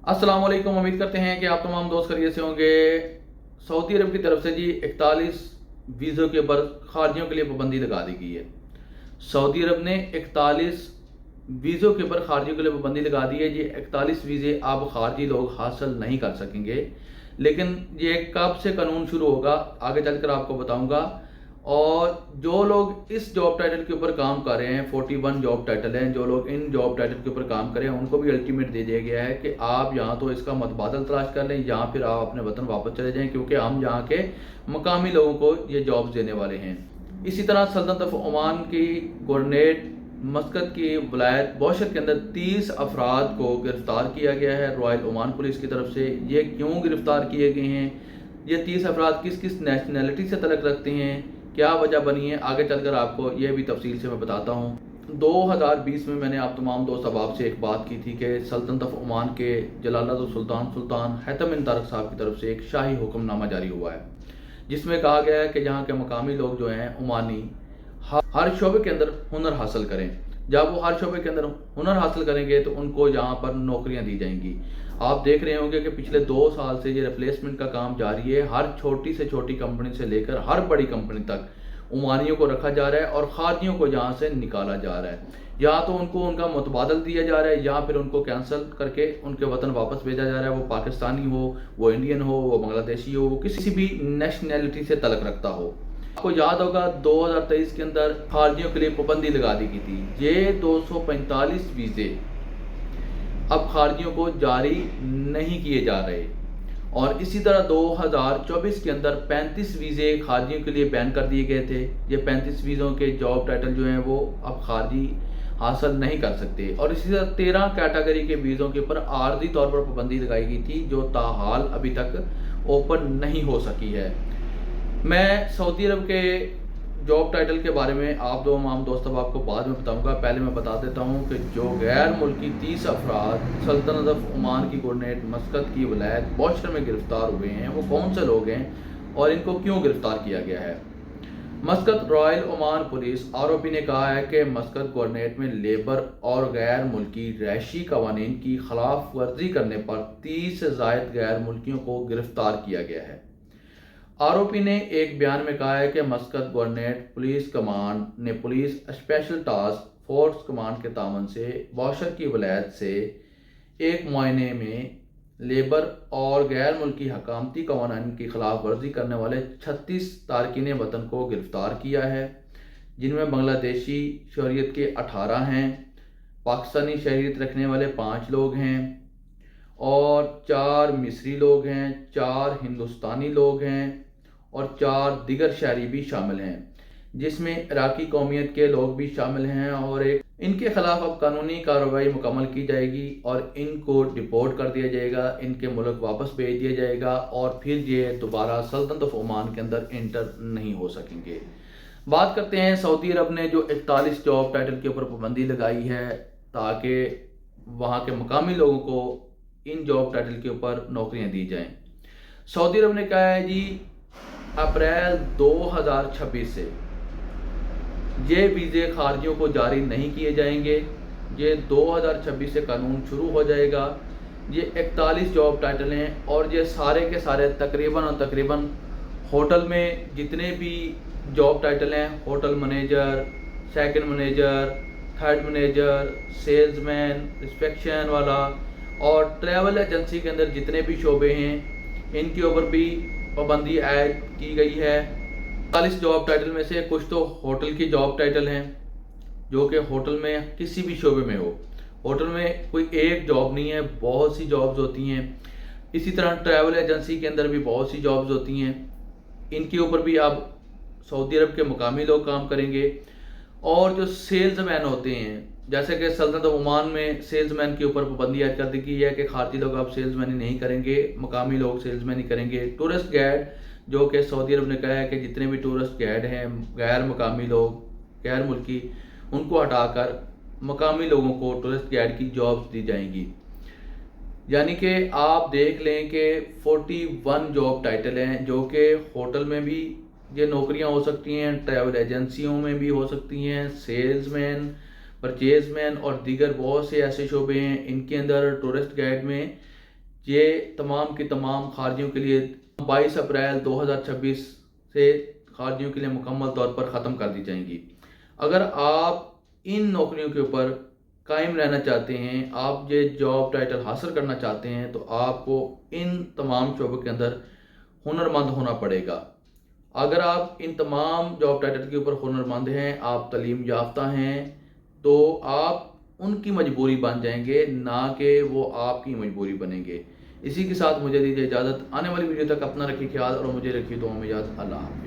अस्सलाम वालेकुम। उम्मीद करते हैं कि आप तमाम दोस्त खैरियत से होंगे। सऊदी अरब की तरफ से जी 41 वीज़ों के ऊपर खारजियों के लिए पाबंदी लगा दी गई है। सऊदी अरब ने 41 वीज़ों के ऊपर खारजियों के लिए पाबंदी लगा दी है। ये 41 वीज़े अब खारजी लोग हासिल नहीं कर सकेंगे, लेकिन ये कब से कानून शुरू होगा आगे चलकर आपको बताऊंगा। और जो लोग इस जॉब टाइटल के ऊपर काम कर रहे हैं, 41 जॉब टाइटल हैं, जो लोग इन जॉब टाइटल के ऊपर काम करें उनको भी अल्टीमेट दे दिया गया है कि आप यहाँ तो इसका मतबादल तलाश कर लें या फिर आप अपने वतन वापस चले जाएं, क्योंकि हम यहाँ के मकामी लोगों को ये जॉब्स देने वाले हैं। इसी तरह सल्तनत ऑफ ओमान की गवर्नेट मस्कत की वलायत बौशर के अंदर 30 अफराद को गिरफ्तार किया गया है रॉयल ओमान पुलिस की तरफ से। ये क्यों गिरफ्तार किए गए हैं, ये 30 अफराद किस किस नेशनैलिटी से तलक रखते हैं, क्या वजह बनी है, आगे चलकर आपको ये भी तफसील से मैं बताता हूँ। 2020 में मैंने आप तमाम दोस्त अहबाब से एक बात की थी कि सल्तनत ऑफ ओमान के जलालत सुल्तान हैतम बिन तारिक साहब की तरफ से एक शाही हुक्मनामा जारी हुआ है, जिसमें कहा गया है कि यहाँ के मकामी लोग जो हैं ओमानी हर शोबे के अंदर हुनर हासिल करें। जब वो हर शोबे के अंदर हुनर हासिल करेंगे तो उनको यहाँ पर नौकरियाँ दी जाएंगी। आप देख रहे होंगे कि पिछले 2 साल से ये रिप्लेसमेंट का काम जारी है। हर छोटी से छोटी कंपनी से लेकर हर बड़ी कंपनी तक ओमानियों को रखा जा रहा है और खारजियों को यहाँ से निकाला जा रहा है। या तो उनको उनका मुतबादल दिया जा रहा है या फिर उनको कैंसिल करके उनके वतन वापस भेजा जा रहा है। वो पाकिस्तानी हो, वो इंडियन हो, वो बांग्लादेशी हो, वो किसी भी नेशनैलिटी से तलक रखता हो। आपको याद होगा 2023 के अंदर खारजियों के लिए पाबंदी लगा दी गई थी। ये 245 वीज़े अब खारजियों को जारी नहीं किए जा रहे। और इसी तरह 2024 के अंदर 35 वीज़े खारजियों के लिए बैन कर दिए गए थे। ये 35 वीज़ों के जॉब टाइटल जो हैं वो अब खारजी हासिल नहीं कर सकते। और इसी तरह 13 कैटेगरी के वीज़ों के ऊपर आर्जी तौर पर पाबंदी लगाई गई थी, जो ताहाल अभी तक ओपन नहीं हो सकी है। मैं सऊदी अरब के जॉब टाइटल के बारे में आप दोस्त अब आपको बाद में बताऊंगा। पहले मैं बता देता हूं कि जो गैर मुल्की 30 अफराद सल्तनत ऑफ ओमान की गवर्नेट मस्कत की वलायत बौशर में गिरफ्तार हुए हैं, वो कौन से लोग हैं और इनको क्यों गिरफ्तार किया गया है। मस्कत रॉयल ओमान पुलिस आरओपी ने कहा है कि मस्कत गवर्नेट में लेबर और गैर मुल्की रैशी कवानीन की खिलाफ वर्जी करने पर 30 से ज़ायद गैर मुल्कियों को गिरफ्तार किया गया है। आरओपी ने एक बयान में कहा है कि मस्कत गवर्नेट पुलिस कमांड ने police special task force command के तावन से बौशर की वलायत से एक मुआयने में लेबर और गैर मुल्की हकामती कवानीन की खिलाफ वर्जी करने वाले 36 तारकीन वतन को गिरफ्तार किया है, जिनमें बांग्लादेशी शहरियत के 18 हैं, पाकिस्तानी शहरियत रखने वाले 5 लोग हैं और 4 मिस्री लोग हैं, 4 हिंदुस्तानी लोग हैं और 4 दिगर शहरी भी शामिल हैं, जिसमें इराकी कौमियत के लोग भी शामिल हैं। और इनके खिलाफ अब कानूनी कार्रवाई मुकम्मल की जाएगी और इनको डिपोर्ट कर दिया जाएगा, इनके मुल्क वापस भेज दिया जाएगा और फिर ये दोबारा सल्तनत ऑफ ओमान के अंदर इंटर नहीं हो सकेंगे। बात करते हैं सऊदी अरब ने जो 41 जॉब टाइटल के ऊपर पाबंदी लगाई है ताकि वहाँ के मकामी लोगों को इन जॉब टाइटल के ऊपर नौकरियां दी जाएं। सऊदी अरब ने कहा है जी अप्रैल 2026 से ये वीज़े खारजियों को जारी नहीं किए जाएंगे। ये 2026 से कानून शुरू हो जाएगा। ये 41 जॉब टाइटल हैं और ये सारे के सारे तकरीबन होटल में जितने भी जॉब टाइटल हैं, hotel manager, second manager, third manager, salesman, reception वाला और ट्रैवल एजेंसी के अंदर जितने भी शोबे हैं इनके ऊपर भी पाबंदी ऐड की गई है। 40 जॉब टाइटल में से कुछ तो होटल की जॉब टाइटल हैं, जो कि होटल में किसी भी शोबे में हो। होटल में कोई एक जॉब नहीं है, बहुत सी जॉब्स होती हैं। इसी तरह ट्रैवल एजेंसी के अंदर भी बहुत सी जॉब्स होती हैं, इनके ऊपर भी अब सऊदी अरब के मकामी लोग काम करेंगे। और जो सेल्समैन होते हैं, जैसे कि सल्तनत ऑफ ओमान में सेल्समैन के ऊपर पाबंदी ऐड कर दी गई है कि खारजी लोग अब सेल्समैन ही नहीं करेंगे, मकामी लोग सेल्समैन ही करेंगे। टूरिस्ट गाइड, जो कि सऊदी अरब ने कहा है कि जितने भी टूरिस्ट गाइड हैं गैर मकामी लोग, गैर मुल्की, उनको हटाकर मकामी लोगों को टूरिस्ट गाइड की जॉब्स दी जाएंगी। यानी कि आप देख लें कि 41 जॉब टाइटल हैं, जो कि होटल में भी ये नौकरियां हो सकती हैं, ट्रैवल एजेंसियों में भी हो सकती हैं, सेल्समैन, परचेजमैन और दीगर बहुत से ऐसे शोबे हैं। इनके अंदर टूरिस्ट गाइड में یہ تمام کی تمام خارجیوں کے لیے 22 اپریل 2026 سے خارجیوں کے لیے مکمل طور پر ختم کر دی جائیں گی۔ اگر آپ ان نوکریوں کے اوپر قائم رہنا چاہتے ہیں، آپ یہ جاب ٹائٹل حاصل کرنا چاہتے ہیں، تو آپ کو ان تمام شعبوں کے اندر ہنرمند ہونا پڑے گا۔ اگر آپ ان تمام جاب ٹائٹل کے اوپر ہنرمند ہیں، آپ تعلیم یافتہ ہیں، تو آپ ان کی مجبوری بن جائیں گے، نہ کہ وہ آپ کی مجبوری بنیں گے۔ اسی کے ساتھ مجھے دیجیے اجازت، آنے والی ویڈیو تک اپنا رکھیے خیال اور مجھے رکھیے دعاؤں میں یاد۔ اللہ حافظ۔